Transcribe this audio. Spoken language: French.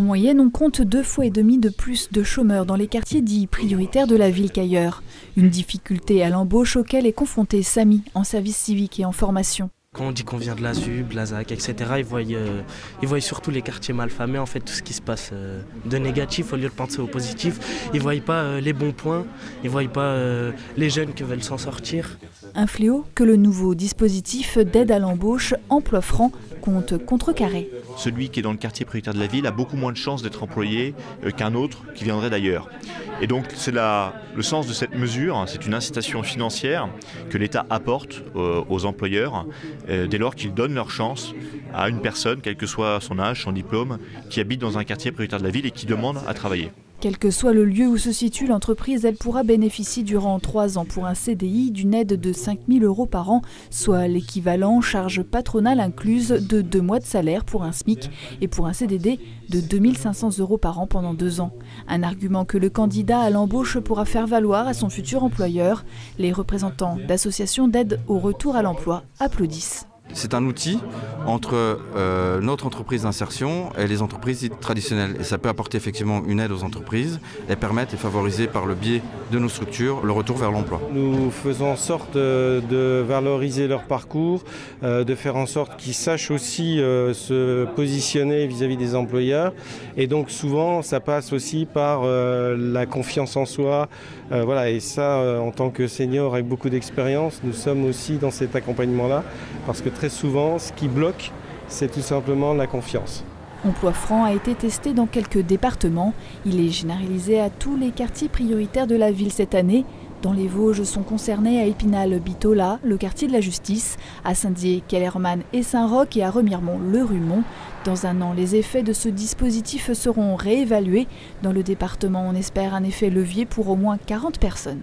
moyenne, on compte 2,5 fois de plus de chômeurs dans les quartiers dits prioritaires de la ville qu'ailleurs. Une difficulté à l'embauche auquel est confronté Samy en service civique et en formation. Quand on dit qu'on vient de la ZUB, la ZAC, etc., ils voient surtout les quartiers malfamés, en fait, tout ce qui se passe de négatif au lieu de penser au positif. Ils ne voient pas les bons points, ils ne voient pas les jeunes qui veulent s'en sortir. Un fléau que le nouveau dispositif d'aide à l'embauche Emploi Franc compte contrecarrer. Celui qui est dans le quartier prioritaire de la ville a beaucoup moins de chances d'être employé qu'un autre qui viendrait d'ailleurs. Et donc c'est le sens de cette mesure, c'est une incitation financière que l'État apporte aux employeurs dès lors qu'ils donnent leur chance à une personne, quel que soit son âge, son diplôme, qui habite dans un quartier prioritaire de la ville et qui demande à travailler. Quel que soit le lieu où se situe l'entreprise, elle pourra bénéficier durant 3 ans pour un CDI d'une aide de 5 000 € par an, soit l'équivalent, charge patronale incluse, de 2 mois de salaire pour un SMIC et pour un CDD de 2 500 € par an pendant 2 ans. Un argument que le candidat à l'embauche pourra faire valoir à son futur employeur. Les représentants d'associations d'aide au retour à l'emploi applaudissent. C'est un outil entre notre entreprise d'insertion et les entreprises traditionnelles. Et ça peut apporter effectivement une aide aux entreprises et permettre et favoriser par le biais de nos structures le retour vers l'emploi. Nous faisons en sorte de valoriser leur parcours, de faire en sorte qu'ils sachent aussi se positionner vis-à-vis des employeurs. Et donc souvent ça passe aussi par la confiance en soi. Voilà, et ça, en tant que senior avec beaucoup d'expérience, nous sommes aussi dans cet accompagnement-là. Parce que très souvent, ce qui bloque, c'est tout simplement la confiance. Emploi Franc a été testé dans quelques départements. Il est généralisé à tous les quartiers prioritaires de la ville cette année. Dans les Vosges sont concernés à Épinal-Bitola, le quartier de la Justice, à Saint-Dié, Kellermann et Saint-Roch et à Remiremont, le Rumont. Dans un an, les effets de ce dispositif seront réévalués. Dans le département, on espère un effet levier pour au moins 40 personnes.